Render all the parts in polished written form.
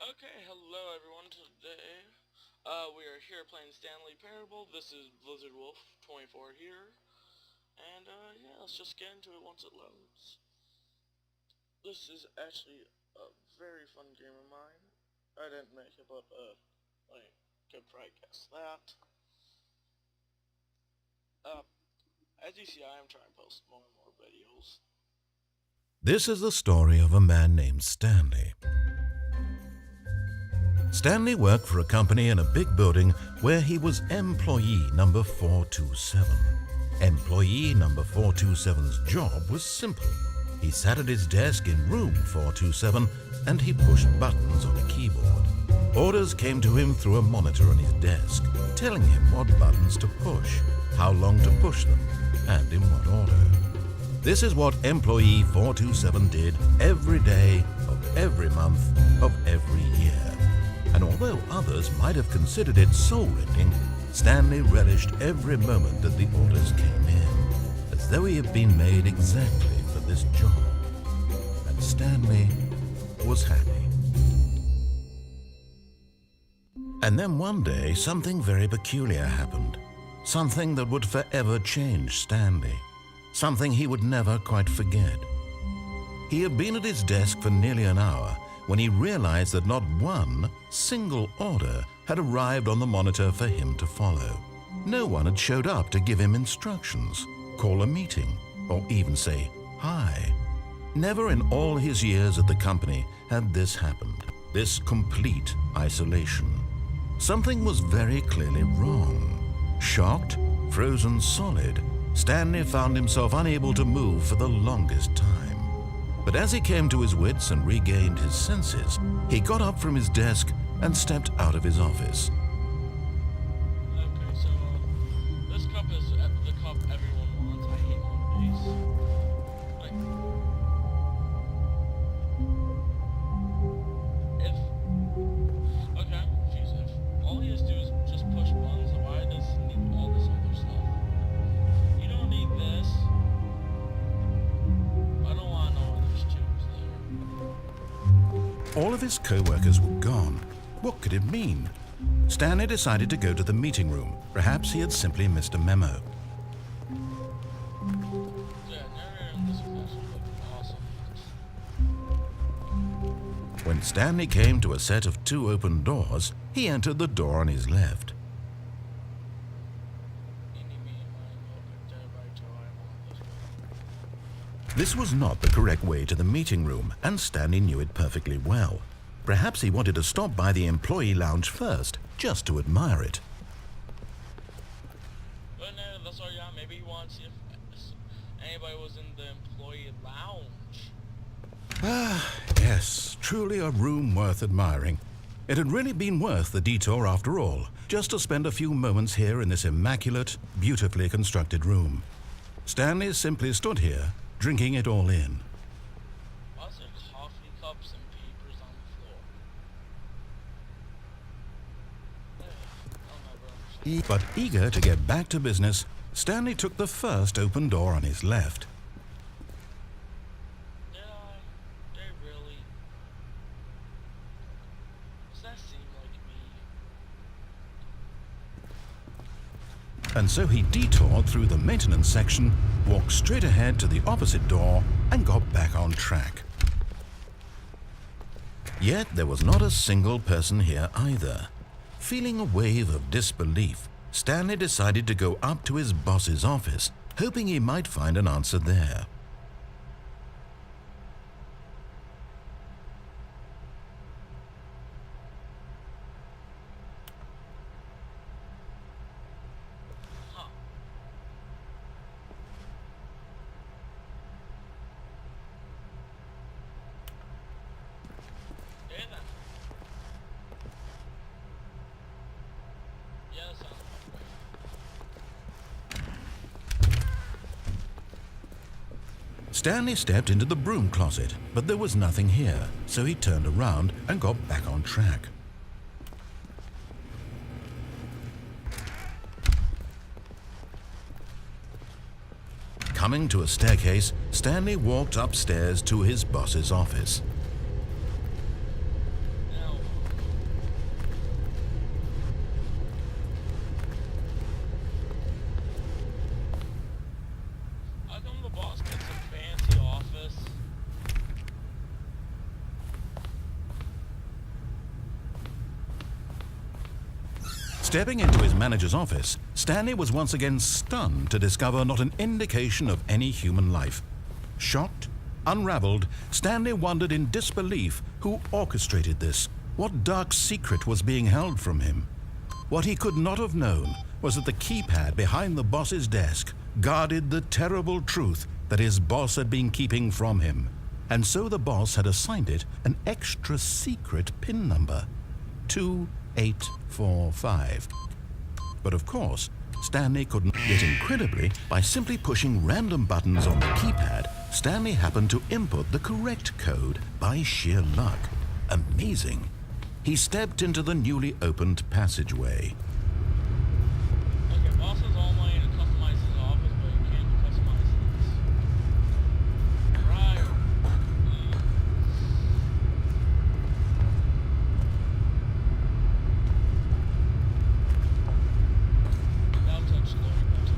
Okay, hello everyone. Today, we are here playing Stanley Parable. This is Blizzard Wolf 24 here, and yeah, let's just get into it once it loads. This is actually a very fun game of mine. I didn't make it, but could probably guess that. As you see, I am trying to post more and more videos. This is the story of a man named Stanley. Stanley worked for a company in a big building where he was employee number 427. Employee number 427's job was simple. He sat at his desk in room 427 and he pushed buttons on a keyboard. Orders came to him through a monitor on his desk, telling him what buttons to push, how long to push them, and in what order. This is what employee 427 did every day of every month of every year. And although others might have considered it soul-rending, Stanley relished every moment that the orders came in, as though he had been made exactly for this job. And Stanley was happy. And then one day, something very peculiar happened. Something that would forever change Stanley. Something he would never quite forget. He had been at his desk for nearly an hour when he realized that not one single order had arrived on the monitor for him to follow. No one had showed up to give him instructions, call a meeting, or even say hi. Never in all his years at the company had this happened, this complete isolation. Something was very clearly wrong. Shocked, frozen solid, Stanley found himself unable to move for the longest time. But as he came to his wits and regained his senses, he got up from his desk and stepped out of his office. Okay, so this cup is the cup everyone wants. I hate holidays. Okay, I'm confused. If all he has to do is just push buttons, why does he need all this other stuff? You don't need this. I don't want to know why there's tubes there. All of his co-workers were gone. What could it mean? Stanley decided to go to the meeting room. Perhaps he had simply missed a memo. Yeah, narrating this is actually awesome. When Stanley came to a set of two open doors, he entered the door on his left. This was not the correct way to the meeting room, and Stanley knew it perfectly well. Perhaps he wanted to stop by the employee lounge first, just to admire it. But no, that's all. Yeah, maybe he wants to see if anybody was in the employee lounge. Ah, yes, truly a room worth admiring. It had really been worth the detour after all, just to spend a few moments here in this immaculate, beautifully constructed room. Stanley simply stood here, drinking it all in. Why is there coffee cups and papers on the floor? But eager to get back to business, Stanley took the first open door on his left. Did I? They really? Does that seem like me? And so he detoured through the maintenance section, walked straight ahead to the opposite door, and got back on track. Yet there was not a single person here either. Feeling a wave of disbelief, Stanley decided to go up to his boss's office, hoping he might find an answer there. Huh. Yeah, then. Yeah, that sounds about right. Stanley stepped into the broom closet, but there was nothing here, so he turned around and got back on track. Coming to a staircase, Stanley walked upstairs to his boss's office. Now, Stepping into his manager's office, Stanley was once again stunned to discover not an indication of any human life. Shocked, unraveled, Stanley wondered in disbelief who orchestrated this, what dark secret was being held from him. What he could not have known was that the keypad behind the boss's desk guarded the terrible truth that his boss had been keeping from him, and so the boss had assigned it an extra secret PIN number, 2845. But of course, Stanley couldn't. Yet incredibly, by simply pushing random buttons on the keypad, Stanley happened to input the correct code by sheer luck. Amazing. He stepped into the newly opened passageway. Okay, boss is online to customize his office, but he can't customize this. Right. Now touch the loading button.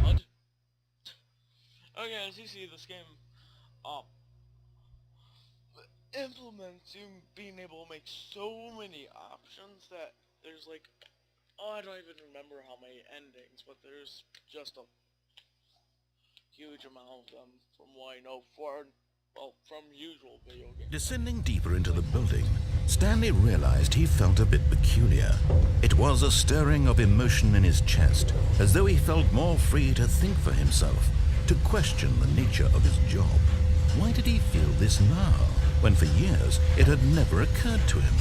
Blood. Okay, as you see, this game implements you being able to make so many options that there's like, I don't even remember how many endings, but there's just a huge amount of them from what I know from usual video games. Descending deeper into the building, Stanley realized he felt a bit peculiar. It was a stirring of emotion in his chest, as though he felt more free to think for himself, to question the nature of his job. Why did he feel this now, when for years it had never occurred to him?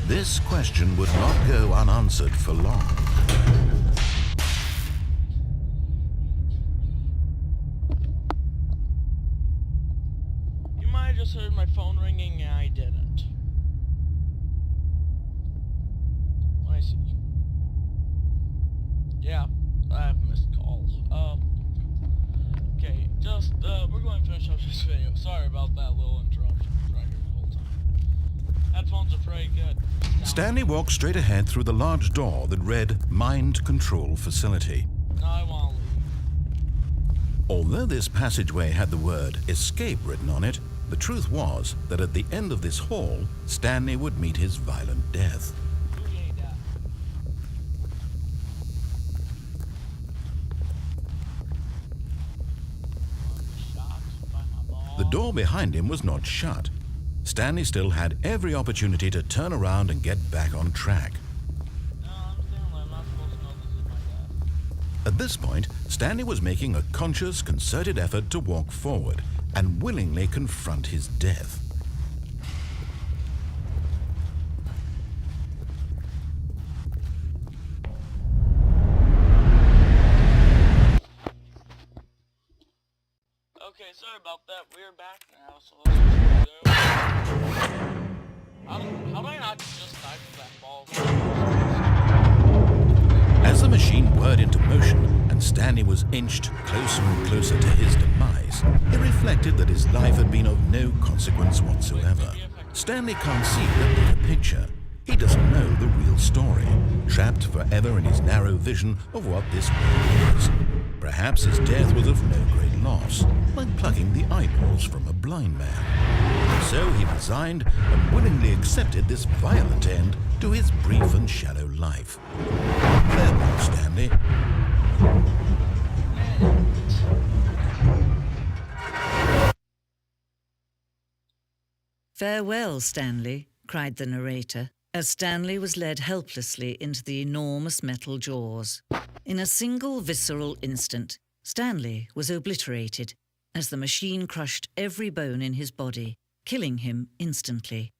This question would not go unanswered for long. You might have just heard my phone ringing, and I didn't. I see. Yeah, I have missed calls. Okay, just, we're going to finish up this video. Sorry about that little interruption. Right here the whole time. Headphones are pretty good. Stanley walked straight ahead through the large door that read Mind Control Facility. Now I want to leave. Although this passageway had the word Escape written on it, the truth was that at the end of this hall, Stanley would meet his violent death. The door behind him was not shut. Stanley still had every opportunity to turn around and get back on track. No, I'm Stanley. I'm not supposed to know this is my dad. At this point, Stanley was making a conscious, concerted effort to walk forward and willingly confront his death. Okay, sorry about that. We're back now, so let's just go. How do I not just die from that ball? As the machine whirred into motion and Stanley was inched closer and closer to his demise, it reflected that his life had been of no consequence whatsoever. Stanley can't see the bigger picture. He doesn't know the real story, trapped forever in his narrow vision of what this world is. Perhaps his death was of no great loss, like plucking the eyeballs from a blind man. So he resigned and willingly accepted this violent end to his brief and shallow life. Farewell, Stanley. "Farewell, Stanley," cried the narrator, as Stanley was led helplessly into the enormous metal jaws. In a single visceral instant, Stanley was obliterated as the machine crushed every bone in his body, killing him instantly.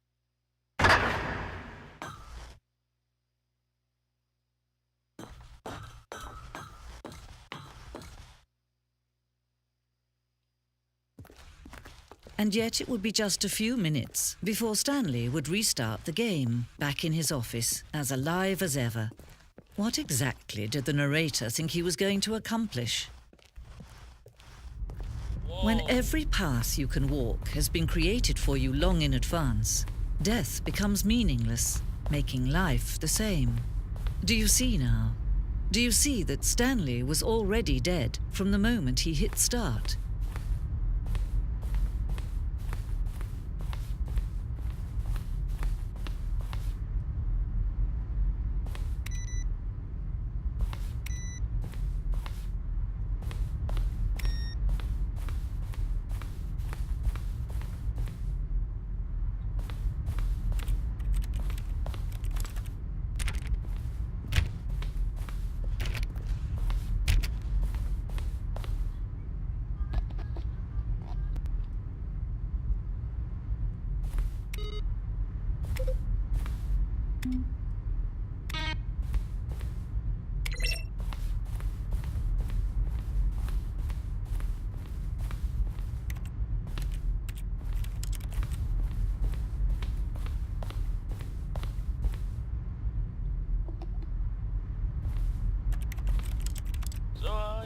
And yet it would be just a few minutes before Stanley would restart the game, back in his office, as alive as ever. What exactly did the narrator think he was going to accomplish? When every path you can walk has been created for you long in advance, death becomes meaningless, making life the same. Do you see now? Do you see that Stanley was already dead from the moment he hit start?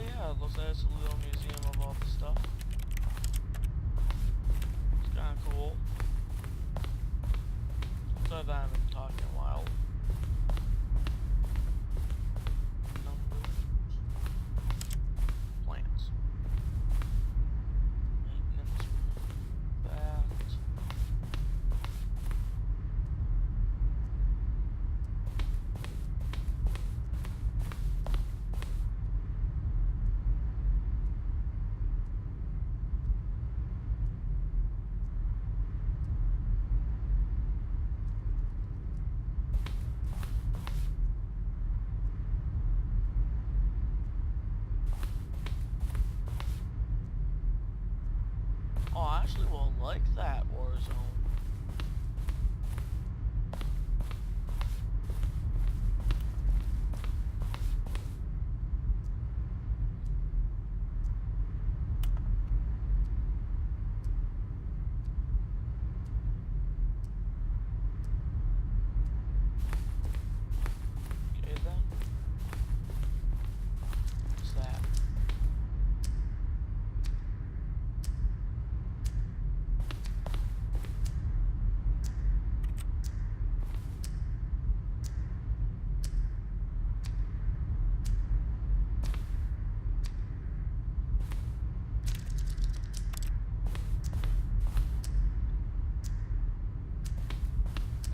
yeah, it looks like it's a little museum of all the stuff. It's kinda cool. So that I haven't talked in a while. Numbers. Plants. Maintenance. That. Oh, I actually will like that Warzone. Okay then. What's that?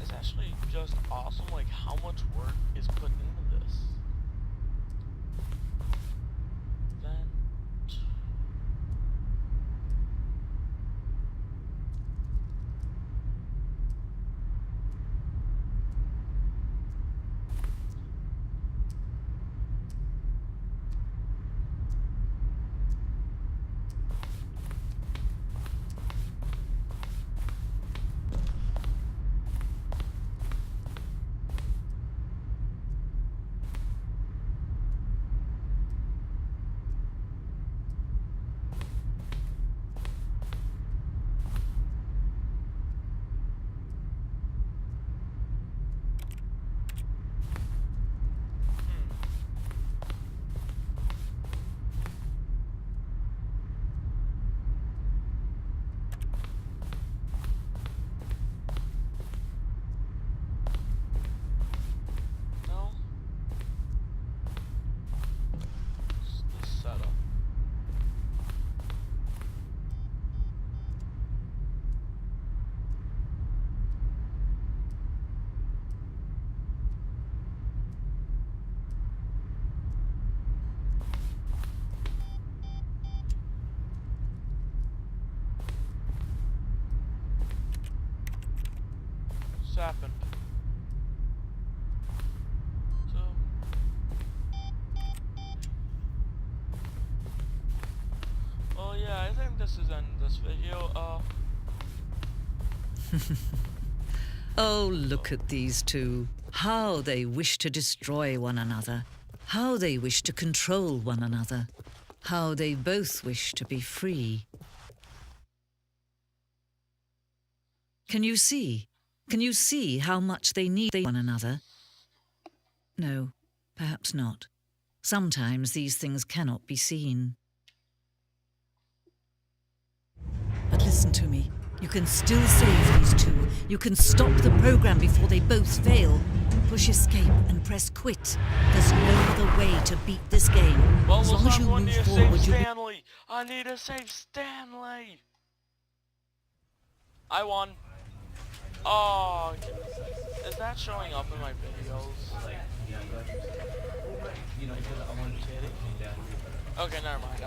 It's actually just awesome, like how much work is put into this. Vent. No. What's this setup? What's happened? So. Well, yeah, I think this is ending this video. Oh, look at these two. How they wish to destroy one another. How they wish to control one another. How they both wish to be free. Can you see? Can you see how much they need one another? No, perhaps not. Sometimes these things cannot be seen. But listen to me. You can still save these two. You can stop the program before they both fail. Push escape and press quit. There's no other way to beat this game. Well, As long as you move forward, you... Stanley. I need to save Stanley. I won. Oh, is that showing up in my videos? Okay, never mind.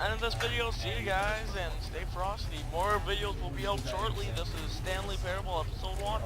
End of this video. See you guys and stay frosty. More videos will be out shortly. This is Stanley Parable episode 1.